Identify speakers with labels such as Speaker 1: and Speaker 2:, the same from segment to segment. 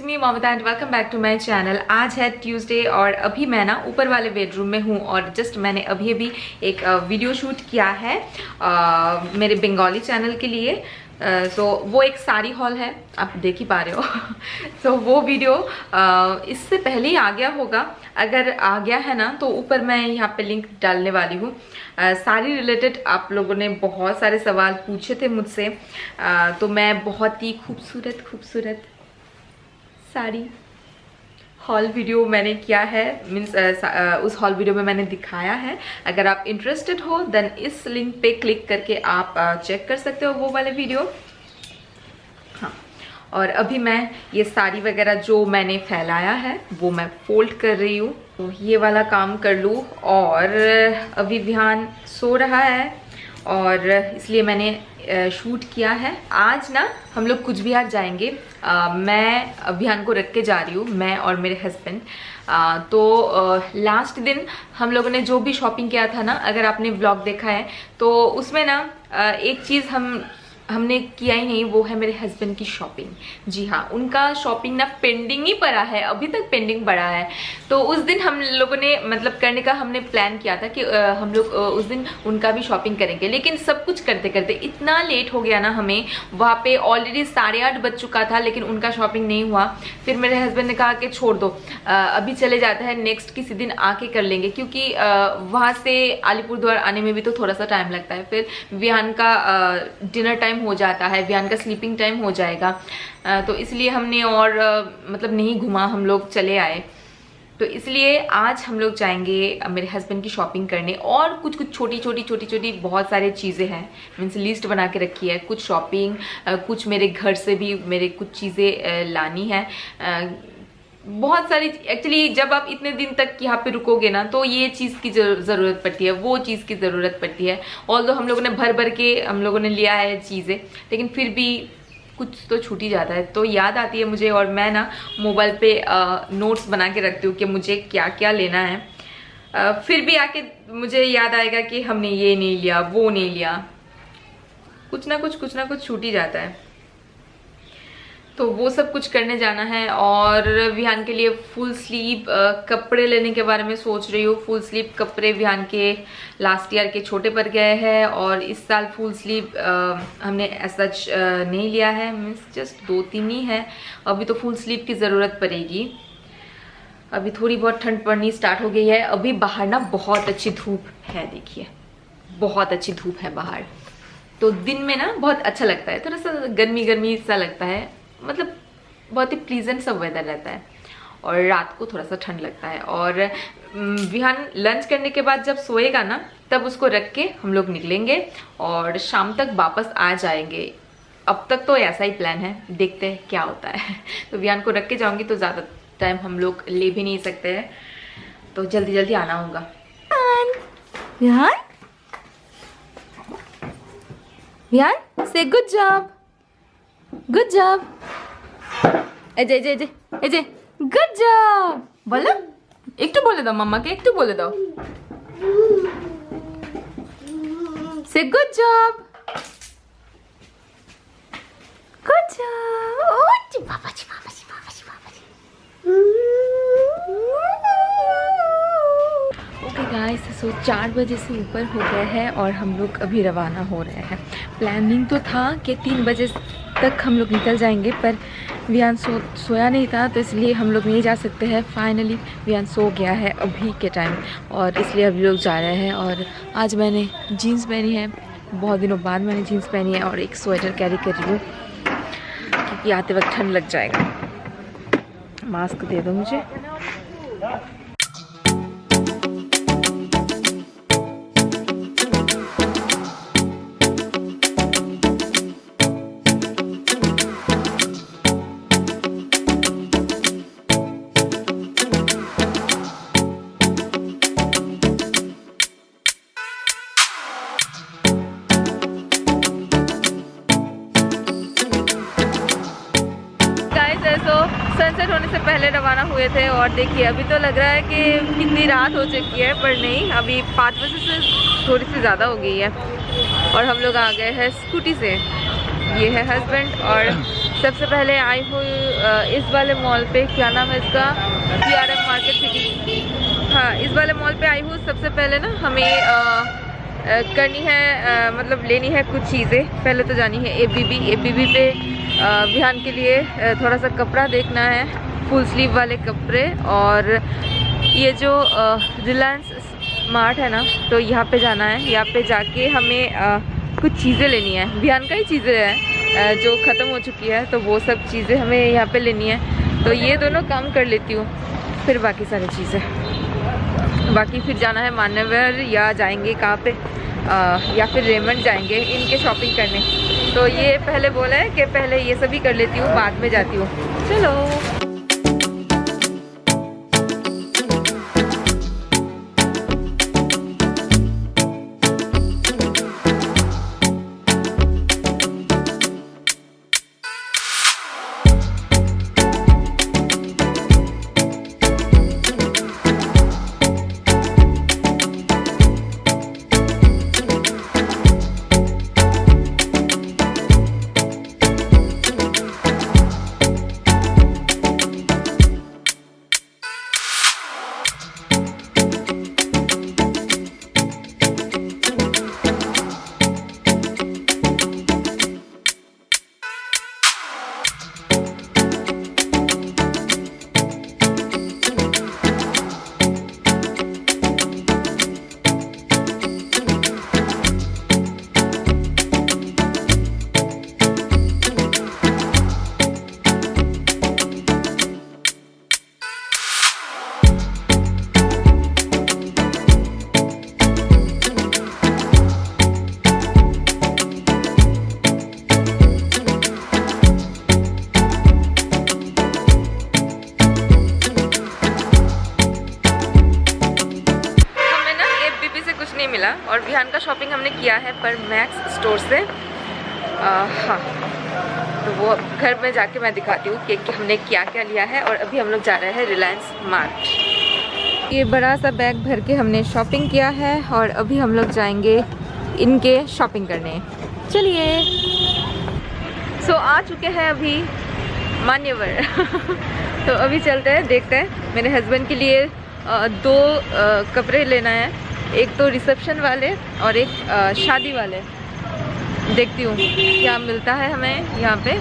Speaker 1: Me Mamta and welcome back to my channel. आज है Tuesday और अभी मैं ना ऊपर वाले बेडरूम में हूँ और जस्ट मैंने अभी एक वीडियो शूट किया है मेरे बंगाली चैनल के लिए। सो वो एक साड़ी हॉल है, आप देख ही पा रहे हो। सो वो वीडियो इससे पहले ही आ गया होगा, अगर आ गया है ना तो ऊपर मैं यहाँ पे लिंक डालने वाली हूँ। साड़ी रिलेटेड आप लोगों ने बहुत सारे सवाल पूछे थे मुझसे, तो मैं बहुत ही खूबसूरत साड़ी हॉल वीडियो मैंने किया है, मीन्स उस हॉल वीडियो में मैंने दिखाया है। अगर आप इंटरेस्टेड हो देन इस लिंक पे क्लिक करके आप चेक कर सकते हो वो वाले वीडियो। हाँ, और अभी मैं ये साड़ी वगैरह जो मैंने फैलाया है वो मैं फोल्ड कर रही हूँ, तो ये वाला काम कर लूँ। और अभी विहान सो रहा है और इसलिए मैंने शूट किया है। आज ना हम लोग कुछ भी आज जाएंगे, मैं अभियान को रख के जा रही हूँ, मैं और मेरे हस्बैंड। तो लास्ट दिन हम लोगों ने जो भी शॉपिंग किया था ना, अगर आपने व्लॉग देखा है तो उसमें ना एक चीज़ हमने किया ही नहीं, वो है मेरे हस्बैंड की शॉपिंग। जी हाँ, उनका शॉपिंग ना पेंडिंग ही पड़ा है, अभी तक पेंडिंग पड़ा है। तो उस दिन हम लोगों ने मतलब करने का हमने प्लान किया था कि हम लोग उस दिन उनका भी शॉपिंग करेंगे, लेकिन सब कुछ करते करते इतना लेट हो गया ना हमें। वहाँ पे ऑलरेडी 8:30 बज चुका था, लेकिन उनका शॉपिंग नहीं हुआ। फिर मेरे हस्बैंड ने कहा कि छोड़ दो, अभी चले जाते हैं, नेक्स्ट किसी दिन आके कर लेंगे, क्योंकि वहाँ से अलीपुरद्वार आने में भी तो थोड़ा सा टाइम लगता है। फिर विहान का डिनर टाइम हो जाता है, विहान का स्लीपिंग टाइम हो जाएगा, तो इसलिए हमने और मतलब नहीं घुमा, हम लोग चले आए। तो इसलिए आज हम लोग जाएंगे मेरे हस्बैंड की शॉपिंग करने, और कुछ छोटी बहुत सारी चीज़ें हैं, मीन्स लिस्ट बना के रखी है। कुछ शॉपिंग, कुछ मेरे घर से भी मेरे कुछ चीज़ें लानी है, बहुत सारी। एक्चुअली जब आप इतने दिन तक यहाँ पे रुकोगे ना तो ये चीज़ की ज़रूरत पड़ती है, वो चीज़ की ज़रूरत पड़ती है। ऑल्दो हम लोगों ने भर के हम लोगों ने लिया है चीज़ें, लेकिन फिर भी कुछ तो छूट ही जाता है। तो याद आती है मुझे, और मैं ना मोबाइल पे नोट्स बना के रखती हूँ कि मुझे क्या क्या लेना है। फिर भी आके मुझे याद आएगा कि हमने ये नहीं लिया, वो नहीं लिया, कुछ ना कुछ छूट ही जाता है। तो वो सब कुछ करने जाना है। और विहान के लिए फुल स्लीव कपड़े लेने के बारे में सोच रही हूँ। फुल स्लीव कपड़े विहान के लास्ट ईयर के छोटे पर गए हैं, और इस साल फुल स्लीव हमने ऐसा नहीं लिया है, मीन्स जस्ट 2-3 ही है। अभी तो फुल स्लीव की ज़रूरत पड़ेगी। अभी थोड़ी बहुत ठंड पड़नी स्टार्ट हो गई है। अभी बाहर ना बहुत अच्छी धूप है, देखिए बहुत अच्छी धूप है बाहर। तो दिन में ना बहुत अच्छा लगता है, थोड़ा सा गर्मी सा लगता है, मतलब बहुत ही प्लीजेंट सा वेदर रहता है, और रात को थोड़ा सा ठंड लगता है। और विहान लंच करने के बाद जब सोएगा ना, तब उसको रख के हम लोग निकलेंगे और शाम तक वापस आ जाएंगे। अब तक तो ऐसा ही प्लान है, देखते हैं क्या होता है। तो विहान को रख के जाऊंगी तो ज़्यादा टाइम हम लोग ले भी नहीं सकते हैं, तो जल्दी आना होगा। विहान से good job Ajay good job बोलो, एक तो बोले दो मम्मा के, एक तो बोले दो से गुड जॉब बाबा जी। ओके गाइस, सो 4 बजे से ऊपर हो गए हैं और हम लोग अभी रवाना हो रहे हैं। प्लानिंग तो था कि 3 बजे तक हम लोग निकल जाएंगे, पर विहान सोया नहीं था, तो इसलिए हम लोग नहीं जा सकते हैं। फाइनली विहान सो गया है अभी के टाइम, और इसलिए अभी लोग जा रहे हैं। और आज मैंने जीन्स पहनी है, बहुत दिनों बाद मैंने जीन्स पहनी है, और एक स्वेटर कैरी कर रही हूँ क्योंकि आते वक्त ठंड लग जाएगा। मास्क दे दो मुझे। सनसेट होने से पहले रवाना हुए थे, और देखिए अभी तो लग रहा है कि कितनी रात हो चुकी है, पर नहीं, अभी 5 बजे से थोड़ी सी ज़्यादा हो गई है। और हम लोग आ गए हैं स्कूटी से। ये है हस्बैंड। और सबसे पहले आई हूँ इस वाले मॉल पे, क्या नाम है इसका, PRM मार्केट सिटी। हाँ, इस वाले मॉल पे आई हूँ। सबसे पहले ना हमें करनी है, मतलब लेनी है कुछ चीज़ें। पहले तो जानी है ABB पे विहान के लिए थोड़ा सा कपड़ा देखना है, फुल स्लीव वाले कपड़े। और ये जो रिलायंस स्मार्ट है ना, तो यहाँ पे जाना है। यहाँ पे जाके हमें कुछ चीज़ें लेनी है, विहान का ही चीज़ें हैं जो ख़त्म हो चुकी है, तो वो सब चीज़ें हमें यहाँ पे लेनी है। तो ये दोनों काम कर लेती हूँ, फिर बाकी सारी चीज़ें। बाकी फिर जाना है मान्यवर, या जाएंगे कहाँ पे, या फिर रेमंड जाएंगे इनके शॉपिंग करने। तो ये पहले बोला है कि पहले ये सभी कर लेती हूँ, बाद में जाती हूँ। चलो। मिला। और विहान का शॉपिंग हमने किया है पर मैक्स स्टोर से। हाँ, तो वो घर में जाके मैं दिखाती हूँ कि हमने क्या क्या लिया है। और अभी हम लोग जा रहे हैं रिलायंस मार्ट। ये बड़ा सा बैग भर के हमने शॉपिंग किया है और अभी हम लोग जाएंगे इनके शॉपिंग करने। चलिए। सो आ चुके हैं अभी मान्यवर। तो अभी चलते हैं, देखते हैं। मेरे हस्बैंड के लिए दो कपड़े लेना है, एक तो रिसेप्शन वाले और एक शादी वाले। देखती हूँ क्या मिलता है हमें यहाँ पे।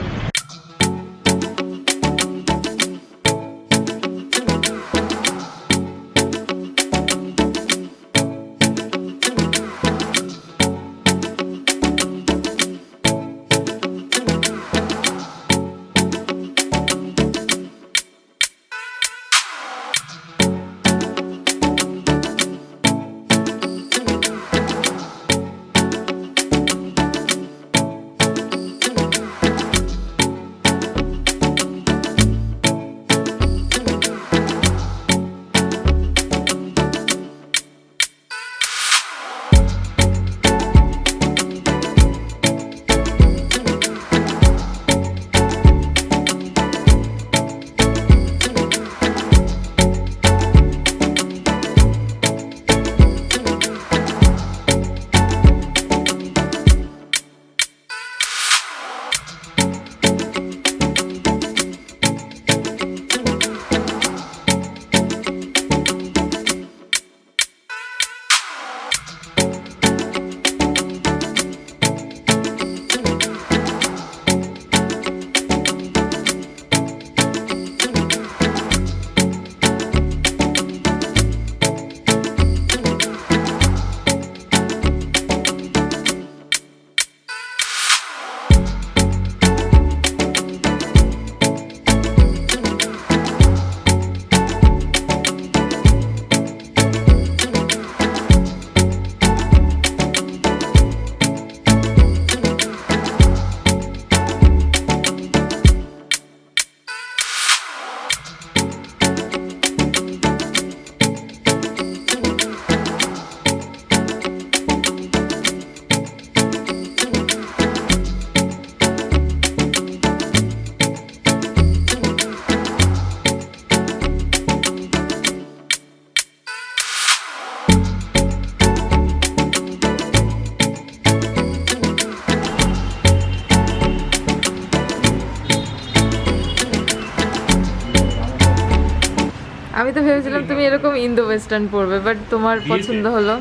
Speaker 1: আমি তো ভেবেছিলাম তুমি এরকম ইন্দো ওয়েস্টার্ন পরবে, বাট তোমার পছন্দ হলো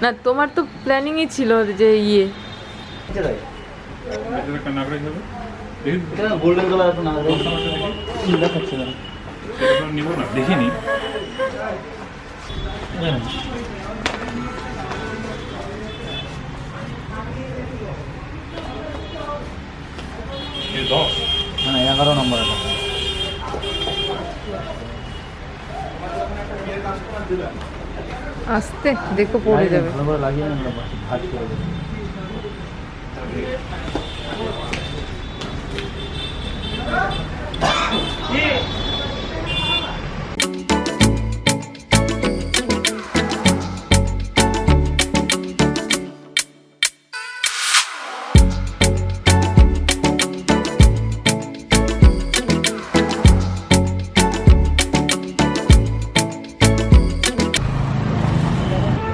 Speaker 1: না। তোমার তো প্ল্যানিংই ছিল যে
Speaker 2: গোল্ডেন কালার এখন দেখাচ্ছে না, নিব না, দেখিনি। হ্যাঁ 11 নম্বর এটা।
Speaker 1: আস্তে দেখো পড়ে যাবে।
Speaker 2: ভালো করে লাগিয়ে না ভাঁজ করে দেবে।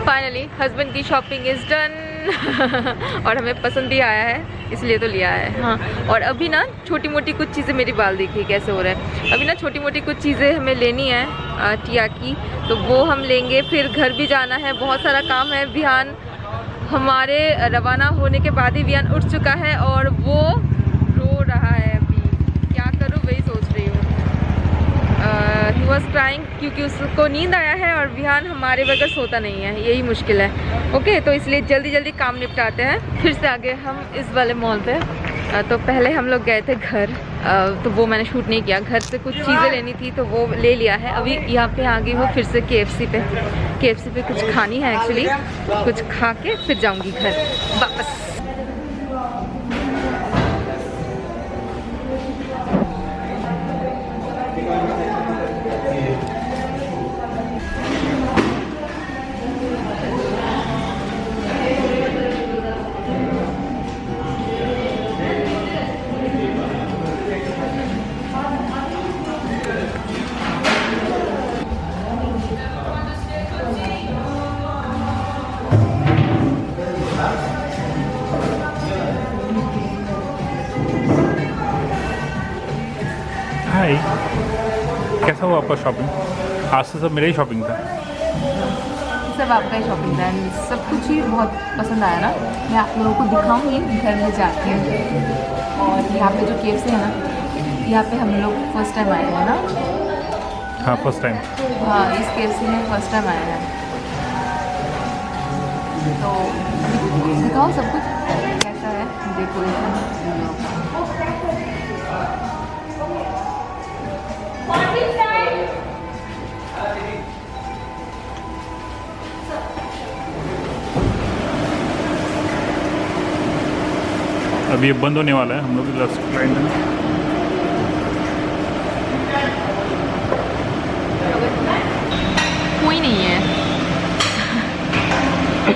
Speaker 1: फाइनली हस्बैंड की शॉपिंग इज़ डन और हमें पसंद भी आया है, इसलिए तो लिया है। हाँ, और अभी ना छोटी मोटी कुछ चीज़ें, मेरी बाल देखिए कैसे हो रहा है, अभी ना छोटी मोटी कुछ चीज़ें हमें लेनी है टिया की, तो वो हम लेंगे। फिर घर भी जाना है, बहुत सारा काम है। विहान हमारे रवाना होने के बाद ही विहान उठ चुका है और वो रो रहा है। अभी क्या करूँ वही सोच रही हूँ। ही वॉज क्राइंग क्योंकि उसको नींद आया है और विहान हमारे बगैर सोता नहीं है, यही मुश्किल है। ओके, तो इसलिए जल्दी जल्दी काम निपटाते हैं, फिर से आगे हम इस वाले मॉल पे। तो पहले हम लोग गए थे घर, तो वो मैंने शूट नहीं किया। घर से कुछ चीज़ें लेनी थी तो वो ले लिया है। अभी यहाँ पे आ गई हूँ फिर से KFC पे कुछ खानी है एक्चुअली, कुछ खा के फिर जाऊँगी घर वापस।
Speaker 2: हाय, कैसा हुआ आपका शॉपिंग? आज से सब मेरा ही शॉपिंग था।
Speaker 1: सब आपका ही शॉपिंग था, सब कुछ ही बहुत पसंद आया ना। मैं आप लोगों को दिखाऊंगी घर में जाके। और यहाँ पे जो KFC है ना, यहाँ पे हम लोग फर्स्ट टाइम आए हैं ना।
Speaker 2: हाँ, फर्स्ट टाइम।
Speaker 1: हाँ, इस KFC में फर्स्ट टाइम आए हैं। तो दिखाओ सब कुछ कैसा है, डेकोरेशन।
Speaker 2: अभी ये बंद होने वाला है, हम लोग लास्ट क्लाइंट है।
Speaker 1: कोई नहीं है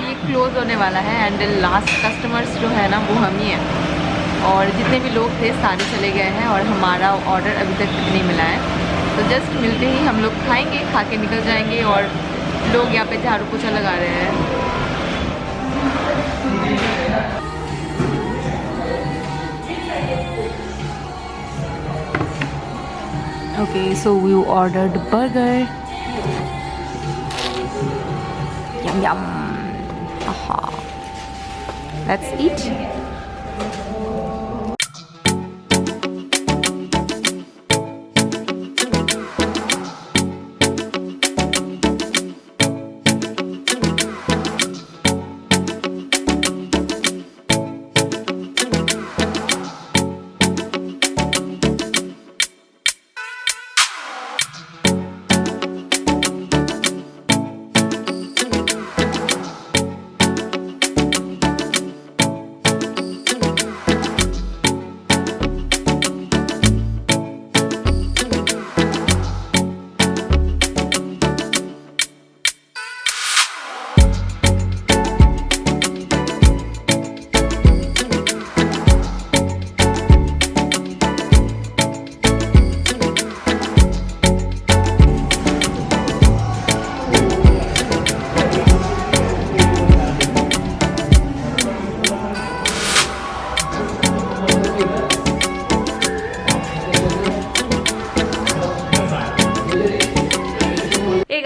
Speaker 1: ये क्लोज होने वाला है एंड लास्ट कस्टमर्स जो है ना वो हम ही हैं। और जितने भी लोग थे सारे चले गए हैं और हमारा ऑर्डर अभी तक नहीं मिला है। तो जस्ट मिलते ही हम लोग खाएंगे, खा के निकल जाएंगे। और लोग यहाँ पे झाड़ू पोछा लगा रहे हैं। Okay, so we ordered burger. Yum yum. Aha. Let's eat.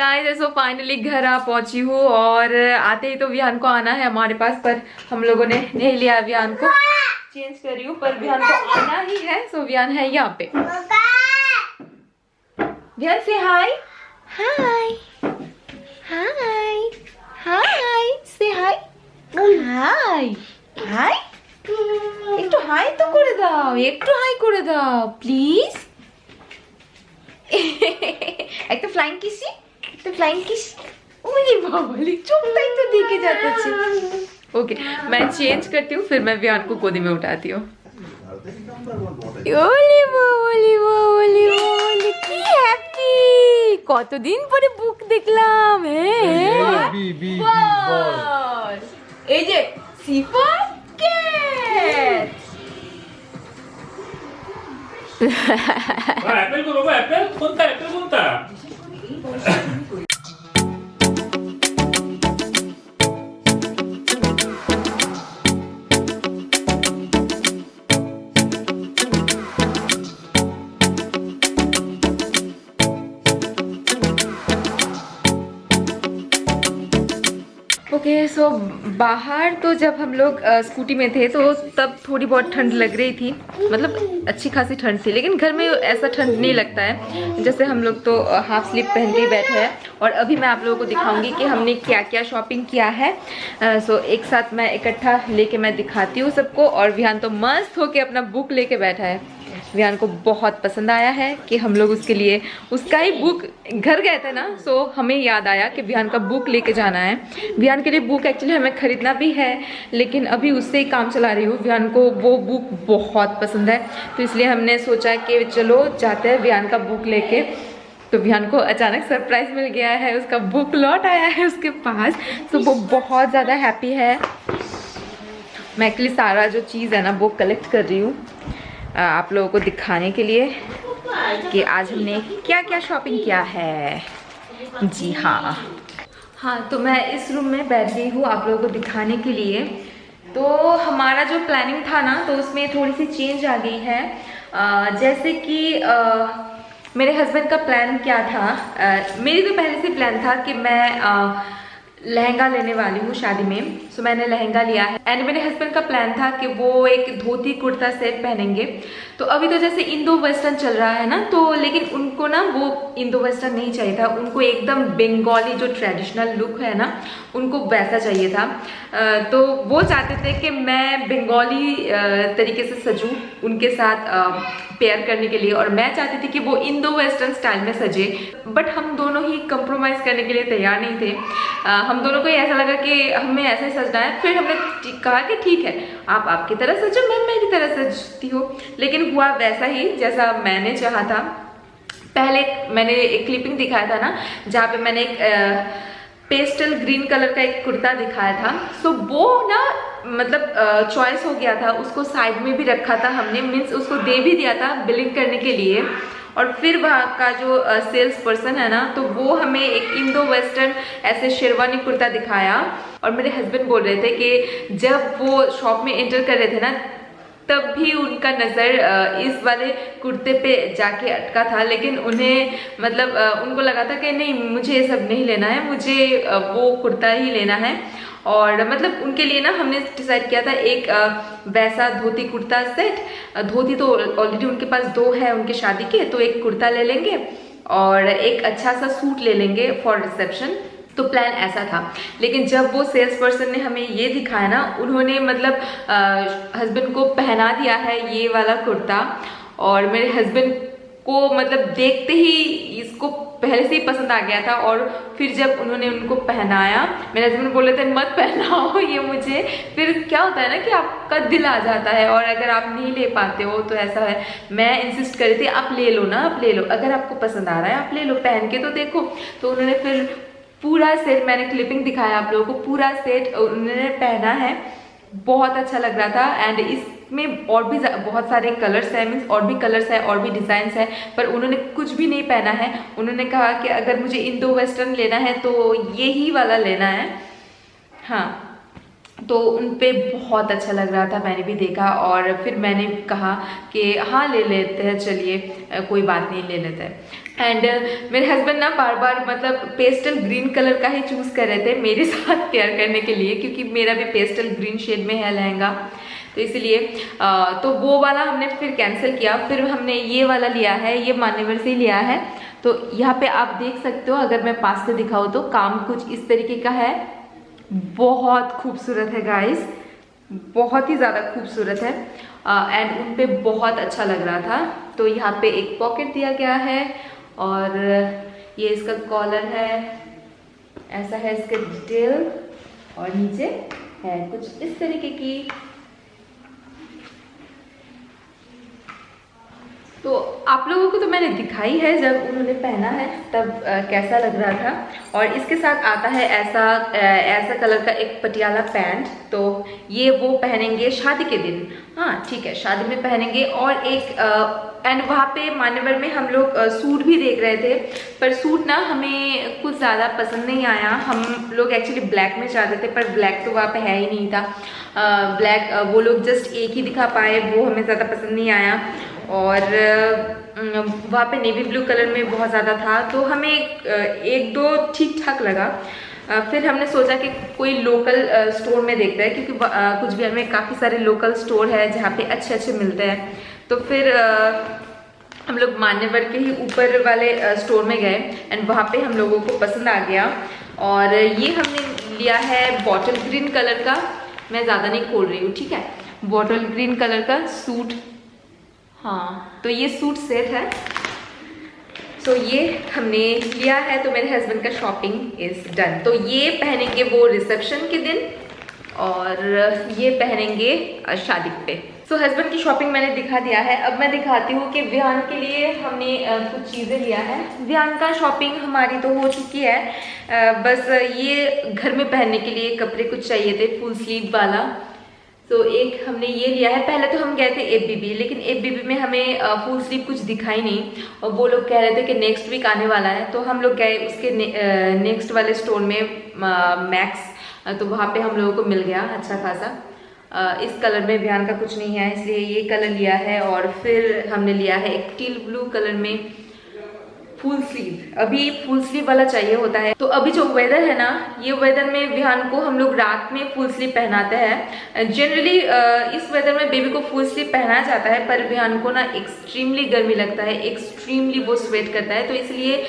Speaker 1: Guys, ऐसो फाइनली घर आ पहुंची हूँ और आते ही तो विहान को आना है हमारे पास, पर हम लोगों ने नहीं लिया विहान को। चेंज कर रही हूँ पर विहान को आना ही है, सो विहान है यहाँ पे। विहान से हाय हाय हाय हाय से हाय हाय हाय। একটু হাই তো করে দাও, একটু হাই করে দাও প্লিজ। একটা ফ্লাইং কিসি, একটা ফ্লাইং কিস। ওরে বাবাली चुपता ही तो देखे जाता है। ओके, मैं चेंज करती हूँ, फिर मैं विहान को गोदी में उठाती हूँ। ওলি বাবালি বাবালি বাবালি কি হ্যাপি, কতদিন পরে বুক দেখলাম। হ্যাঁ বল, এই যে সিফা
Speaker 2: ऍपल करू, ऍपल कोणता, ऍपल कोणता?
Speaker 1: ओके सो बाहर तो जब हम लोग स्कूटी में थे तो तब थोड़ी बहुत ठंड लग रही थी, मतलब अच्छी खासी ठंड थी, लेकिन घर में ऐसा ठंड नहीं लगता है। जैसे हम लोग तो हाफ स्लीव पहन के बैठे हैं और अभी मैं आप लोगों को दिखाऊंगी कि हमने क्या क्या शॉपिंग किया है। सो एक साथ मैं इकट्ठा लेके मैं दिखाती हूँ सबको। और विहान तो मस्त होके अपना बुक लेके बैठा है। विहान को बहुत पसंद आया है कि हम लोग उसके लिए उसका ही बुक, घर गए थे ना, सो हमें याद आया कि विहान का बुक लेके जाना है। विहान के लिए बुक एक्चुअली हमें ख़रीदना भी है, लेकिन अभी उससे ही काम चला रही हूँ। विहान को वो बुक बहुत पसंद है, तो इसलिए हमने सोचा कि चलो जाते हैं विहान का बुक लेके। तो विहान को अचानक सरप्राइज़ मिल गया है, उसका बुक लौट आया है उसके पास, तो वो बहुत ज़्यादा हैप्पी है। मैं एक्चुअली सारा जो चीज़ है ना वो कलेक्ट कर रही हूँ आप लोगों को दिखाने के लिए कि आज हमने क्या क्या शॉपिंग किया है। जी हाँ, तो मैं इस रूम में बैठ गई हूँ आप लोगों को दिखाने के लिए। तो हमारा जो प्लानिंग था ना, तो उसमें थोड़ी सी चेंज आ गई है। जैसे कि मेरे हस्बैंड का प्लान क्या था, मेरी तो पहले से प्लान था कि मैं लहंगा लेने वाली हूँ शादी में। सो मैंने लहंगा लिया है एंड मेरे हस्बैंड का प्लान था कि वो एक धोती कुर्ता सेट पहनेंगे। तो अभी तो जैसे इंडो वेस्टर्न चल रहा है ना, तो लेकिन उनको ना वो इंडो वेस्टर्न नहीं चाहिए था, उनको एकदम बंगाली जो ट्रेडिशनल लुक है ना, उनको वैसा चाहिए था। तो वो चाहते थे कि मैं बंगाली तरीके से सजूँ उनके साथ पेयर करने के लिए, और मैं चाहती थी कि वो इंडो वेस्टर्न स्टाइल में सजे। बट हम दोनों ही कंप्रोमाइज़ करने के लिए तैयार नहीं थे। हम दोनों को ऐसा लगा कि हमें ऐसे ही सजना है। फिर हमने कहा कि ठीक है, आप आपकी तरह सजो, मैं मेरी तरह सजती हूँ। लेकिन हुआ वैसा ही जैसा मैंने चाहा था। पहले मैंने एक क्लिपिंग दिखाया था ना, जहाँ पे मैंने एक पेस्टल ग्रीन कलर का एक कुर्ता दिखाया था। सो वो ना मतलब चॉइस हो गया था, उसको साइड में भी रखा था हमने, मीन्स उसको दे भी दिया था बिलिंग करने के लिए। और फिर वहाँ का जो सेल्स पर्सन है ना, तो वो हमें एक इंडो वेस्टर्न ऐसे शेरवानी कुर्ता दिखाया। और मेरे हस्बैंड बोल रहे थे कि जब वो शॉप में एंटर कर रहे थे ना, तब भी उनका नज़र इस वाले कुर्ते पे जाके अटका था। लेकिन उन्हें मतलब उनको लगा था कि नहीं, मुझे ये सब नहीं लेना है, मुझे वो कुर्ता ही लेना है। और मतलब उनके लिए ना हमने डिसाइड किया था एक वैसा धोती कुर्ता सेट। धोती तो ऑलरेडी उनके पास 2 है उनके शादी के, तो एक कुर्ता ले लेंगे और एक अच्छा सा सूट ले लेंगे फॉर रिसेप्शन। तो प्लान ऐसा था। लेकिन जब वो सेल्स पर्सन ने हमें ये दिखाया ना, उन्होंने मतलब हस्बैंड को पहना दिया है ये वाला कुर्ता। और मेरे हस्बैंड को मतलब देखते ही इसको पहले से ही पसंद आ गया था। और फिर जब उन्होंने उनको पहनाया, मेरे हस्बैंड बोले थे मत पहनाओ ये मुझे। फिर क्या होता है ना कि आपका दिल आ जाता है, और अगर आप नहीं ले पाते हो तो ऐसा है। मैं इंसिस्ट कर रही थी आप ले लो ना, आप ले लो, अगर आपको पसंद आ रहा है आप ले लो, पहन के तो देखो। तो उन्होंने फिर पूरा सेट, मैंने क्लिपिंग दिखाया आप लोगों को, पूरा सेट उन्होंने पहना है। बहुत अच्छा लग रहा था। एंड इसमें और भी बहुत सारे कलर्स हैं, मीन्स और भी कलर्स है और भी डिज़ाइंस है, पर उन्होंने कुछ भी नहीं पहना है। उन्होंने कहा कि अगर मुझे इंडो वेस्टर्न लेना है तो ये ही वाला लेना है। हाँ, तो उन पे बहुत अच्छा लग रहा था, मैंने भी देखा। और फिर मैंने कहा कि हाँ ले लेते हैं, चलिए कोई बात नहीं, ले लेते हैं। एंड मेरे हस्बैंड ना बार बार मतलब पेस्टल ग्रीन कलर का ही चूज़ कर रहे थे मेरे साथ पेयर करने के लिए, क्योंकि मेरा भी पेस्टल ग्रीन शेड में है लहंगा, तो इसलिए तो वो वाला हमने फिर कैंसिल किया। फिर हमने ये वाला लिया है, ये मान्यवर से लिया है। तो यहाँ पे आप देख सकते हो, अगर मैं पास से दिखाऊँ तो काम कुछ इस तरीके का है। बहुत खूबसूरत है गाइस, बहुत ही ज़्यादा खूबसूरत है एंड उन पे बहुत अच्छा लग रहा था। तो यहाँ पे एक पॉकेट दिया गया है और ये इसका कॉलर है, ऐसा है इसका डिटेल, और नीचे है कुछ इस तरीके की। तो आप लोगों को तो मैंने दिखाई है जब उन्होंने पहना है तब कैसा लग रहा था। और इसके साथ आता है ऐसा कलर का एक पटियाला पैंट, तो ये वो पहनेंगे शादी के दिन, हाँ ठीक है शादी में पहनेंगे। और एक एंड वहाँ पे मान्यवर में हम लोग सूट भी देख रहे थे, पर सूट ना हमें कुछ ज़्यादा पसंद नहीं आया। हम लोग एक्चुअली ब्लैक में चाहते थे, पर ब्लैक तो वहाँ पे है ही नहीं था। ब्लैक वो लोग जस्ट एक ही दिखा पाए, वो हमें ज़्यादा पसंद नहीं आया। और वहाँ पे नेवी ब्लू कलर में बहुत ज़्यादा था, तो हमें एक दो ठीक ठाक लगा। फिर हमने सोचा कि कोई लोकल स्टोर में देखते हैं, क्योंकि कुछ बिहार में काफ़ी सारे लोकल स्टोर है जहाँ पे अच्छे अच्छे मिलते हैं। तो फिर हम लोग मान्यवर के ही ऊपर वाले स्टोर में गए एंड वहाँ पे हम लोगों को पसंद आ गया। और ये हमने लिया है बॉटल ग्रीन कलर का, मैं ज़्यादा नहीं खोल रही हूँ, ठीक है, बॉटल ग्रीन कलर का सूट। हाँ, तो ये सूट सेट है। सो ये हमने लिया है, तो मेरे हस्बैंड का शॉपिंग इज डन। तो ये पहनेंगे वो रिसेप्शन के दिन और ये पहनेंगे शादी पे। सो हस्बैंड की शॉपिंग मैंने दिखा दिया है। अब मैं दिखाती हूँ कि विहान के लिए हमने कुछ चीज़ें लिया है। विहान का शॉपिंग हमारी तो हो चुकी है, बस ये घर में पहनने के लिए कपड़े कुछ चाहिए थे फुल स्लीव वाला। तो एक हमने ये लिया है। पहले तो हम गए थे एफबीबी, लेकिन एफबीबी में हमें फुल स्लीव कुछ दिखाई नहीं, और वो लोग कह रहे थे कि नेक्स्ट वीक आने वाला है। तो हम लोग गए उसके नेक्स्ट वाले स्टोर में मैक्स, तो वहाँ पे हम लोगों को मिल गया अच्छा खासा। इस कलर में विहान का कुछ नहीं है, इसलिए ये कलर लिया है। और फिर हमने लिया है एक टील ब्लू कलर में फुल स्लीव। अभी फुल स्लीव वाला चाहिए होता है। तो अभी जो वेदर है ना, ये वेदर में विहान को हम लोग रात में फुल स्लीव पहनाते हैं। जनरली इस वेदर में बेबी को फुल स्लीव पहनाया जाता है, पर विहान को ना एक्सट्रीमली गर्मी लगता है, एक्सट्रीमली वो स्वेट करता है। तो इसलिए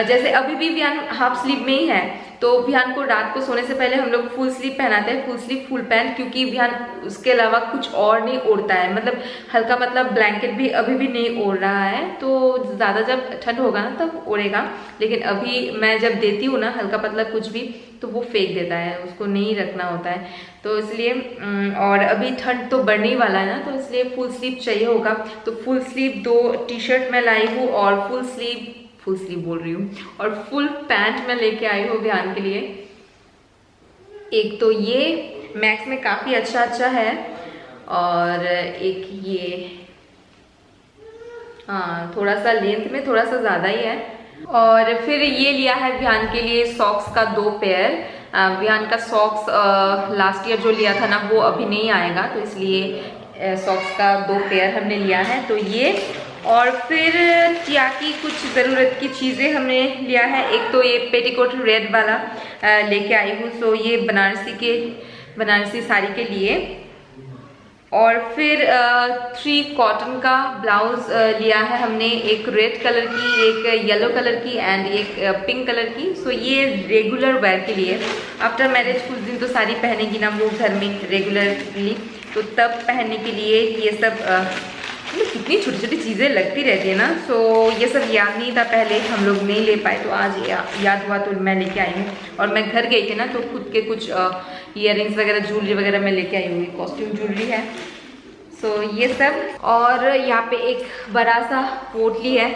Speaker 1: जैसे अभी भी विहान हाफ स्लीव में ही है, तो विहान को रात को सोने से पहले हम लोग फुल स्लीव पहनाते हैं, फुल स्लीव फुल पैंट, क्योंकि विहान उसके अलावा कुछ और नहीं ओढ़ता है। मतलब हल्का मतलब ब्लैंकेट भी अभी भी नहीं ओढ़ रहा है, तो ज़्यादा जब ठंड होगा ना तब ओढ़ेगा। लेकिन अभी मैं जब देती हूँ ना हल्का पतला कुछ भी, तो वो फेंक देता है, उसको नहीं रखना होता है। तो इसलिए और अभी ठंड तो बढ़ने ही वाला है ना, तो इसलिए फुल स्लीव चाहिए होगा। तो फुल स्लीव 2 टी शर्ट मैं लाई हूँ, और फुल स्लीव बोल रही हूँ, और फुल पैंट मैं लेके आई हूँ विहान के लिए। एक तो ये मैक्स में काफ़ी अच्छा है, और एक ये हाँ थोड़ा सा लेंथ में थोड़ा सा ज़्यादा ही है। और फिर ये लिया है विहान के लिए सॉक्स का 2 पेयर। विहान का सॉक्स लास्ट ईयर जो लिया था ना वो अभी नहीं आएगा, तो इसलिए सॉक्स का 2 पेयर हमने लिया है। तो ये, और फिर टिया की कुछ ज़रूरत की चीज़ें हमने लिया है। एक तो ये पेटीकोट रेड वाला लेके आई हूँ, सो ये बनारसी साड़ी के लिए। और फिर 3 कॉटन का ब्लाउज लिया है हमने, एक रेड कलर की, एक येलो कलर की एंड एक पिंक कलर की। सो ये रेगुलर वेयर के लिए। आफ्टर मैरिज कुछ दिन तो साड़ी पहनेगी ना वो घर में रेगुलरली, तो तब पहनने के लिए ये सब कितनी छोटी छोटी चीज़ें लगती रहती है ना। सो ये सब याद नहीं था पहले, हम लोग नहीं ले पाए, तो आज याद हुआ तो मैं लेके आई हूँ। और मैं घर गई थी ना, तो खुद के कुछ ईयररिंग्स वगैरह ज्वेलरी वगैरह मैं लेके आई हुई, कॉस्ट्यूम ज्वेलरी है। सो ये सब। और यहाँ पे एक बड़ा सा पोटली है।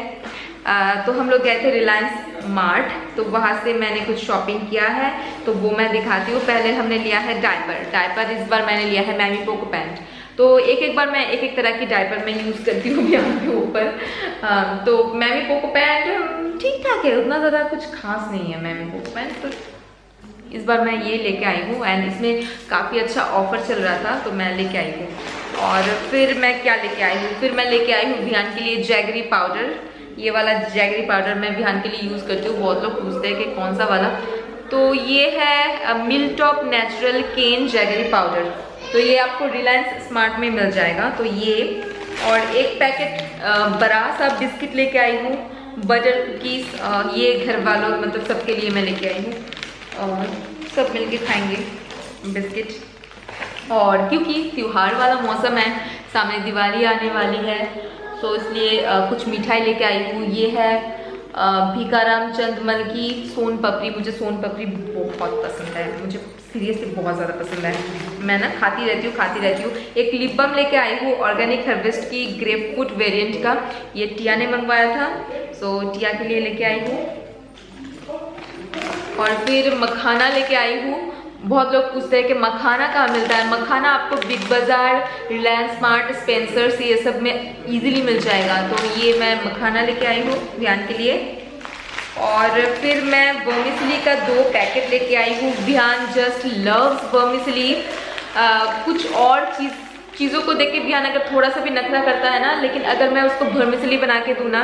Speaker 1: तो हम लोग गए थे रिलायंस मार्ट, तो वहाँ से मैंने कुछ शॉपिंग किया है, तो वो मैं दिखाती हूँ। पहले हमने लिया है डायपर इस बार मैंने लिया है मैमी पोको पैंट। तो एक बार मैं एक तरह की डायपर मैं यूज़ करती हूँ यहाँ के ऊपर। तो मैमी पोको पैंट ठीक ठाक है, उतना ज़्यादा कुछ खास नहीं है मैमी पोको पैंट। तो इस बार मैं ये लेके आई हूँ एंड इसमें काफ़ी अच्छा ऑफर चल रहा था, तो मैं लेके आई हूँ। और फिर मैं क्या लेके आई हूँ, फिर मैं लेके आई हूँ विहान के लिए जैगरी पाउडर। ये वाला जैगरी पाउडर मैं विहान के लिए यूज़ करती हूँ। बहुत लोग पूछते हैं कि कौन सा वाला, तो ये है मिल्टॉप नेचुरल केन जैगरी पाउडर। तो ये आपको रिलायंस स्मार्ट में मिल जाएगा। तो ये और एक पैकेट बड़ा सा बिस्किट लेके आई हूँ, बटर कुकीज़। ये घर वालों मतलब सबके लिए मैं लेके आई हूँ और सब मिलके खाएंगे बिस्किट। और क्योंकि त्योहार वाला मौसम है, सामने दिवाली आने वाली है, तो इसलिए कुछ मिठाई लेके आई हूँ। ये है भीकाराम चंदमल की सोन पपड़ी। मुझे सोन पपड़ी बहुत पसंद है, मुझे सीरियसली बहुत ज़्यादा पसंद है। मैं ना खाती रहती हूँ। एक लिप बाम लेके आई हूँ ऑर्गेनिक हार्वेस्ट की ग्रेपफ्रूट वेरिएंट का। ये टिया ने मंगवाया था, सो टिया के लिए लेके आई हूँ। और फिर मखाना लेके आई हूँ। बहुत लोग पूछते हैं कि मखाना कहाँ मिलता है। मखाना आपको बिग बाज़ार, रिलायंस स्मार्ट, स्पेंसर्स, ये सब में इजीली मिल जाएगा। तो ये मैं मखाना लेके आई हूँ विहान के लिए। और फिर मैं वर्मिसली का 2 पैकेट लेके आई हूँ। Vihaan just loves vermicelli. कुछ और चीज़ों को देख के विहान अगर थोड़ा सा भी नखरा करता है ना, लेकिन अगर मैं उसको वर्मिसली बना के दूँ ना,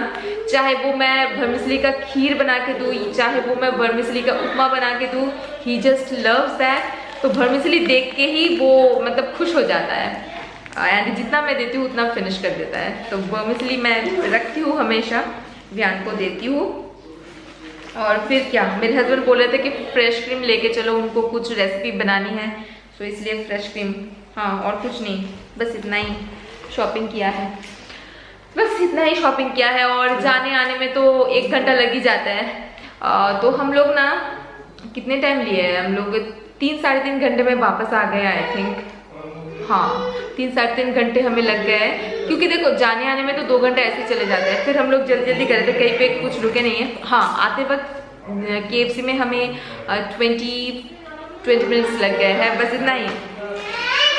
Speaker 1: चाहे वो मैं वर्मिसली का खीर बना के दूँ, चाहे वो मैं वर्मिसली का उपमा बना के दूँ, ही जस्ट लव्स दैट। तो वर्मिसली देख के ही वो मतलब खुश हो जाता है एंड जितना मैं देती हूँ उतना फिनिश कर देता है। तो वर्मिसली मैं रखती हूँ, हमेशा विहान को देती हूँ। और फिर क्या, मेरे हस्बैंड बोल रहे थे कि फ्रेश क्रीम लेके चलो, उनको कुछ रेसिपी बनानी है, तो इसलिए फ्रेश क्रीम। हाँ, और कुछ नहीं, बस इतना ही शॉपिंग किया है, और जाने आने में तो 1 घंटा लग ही जाता है। तो हम लोग ना कितने टाइम लिए हैं, हम लोग 3 साढ़े 3 घंटे में वापस आ गए आई थिंक। हाँ, 3 साढ़े 3 घंटे हमें लग गए, क्योंकि देखो जाने आने में तो 2 घंटे ऐसे चले जाते हैं। फिर हम लोग जल्दी जल्दी कर रहे थे, कहीं पे कुछ रुके नहीं है। हाँ, आते वक्त KFC में हमें 20 मिनट्स लग गए हैं, बस इतना ही।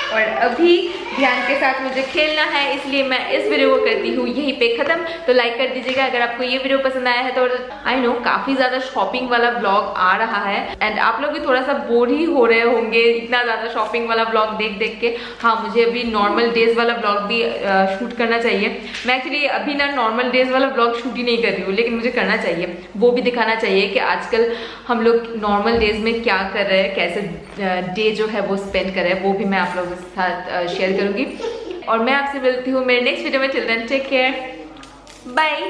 Speaker 1: और अभी ध्यान के साथ मुझे खेलना है, इसलिए मैं इस वीडियो को करती हूँ यहीं पे ख़त्म। तो लाइक कर दीजिएगा अगर आपको ये वीडियो पसंद आया है तो। आई नो काफ़ी ज़्यादा शॉपिंग वाला ब्लॉग आ रहा है एंड आप लोग भी थोड़ा सा बोर ही हो रहे होंगे इतना ज़्यादा शॉपिंग वाला ब्लॉग देख देख के। हाँ, मुझे अभी नॉर्मल डेज़ वाला ब्लॉग भी शूट करना चाहिए। मैं एक्चुअली अभी ना नॉर्मल डेज़ वाला ब्लॉग शूट ही नहीं कर रही हूँ, लेकिन मुझे करना चाहिए। वो भी दिखाना चाहिए कि आजकल हम लोग नॉर्मल डेज़ में क्या कर रहे हैं, कैसे डे जो है वो स्पेंड कर रहे हैं, वो भी मैं आप लोगों के साथ शेयर करूँगी। और मैं आपसे मिलती हूँ मेरे नेक्स्ट वीडियो में। Till then take care, bye.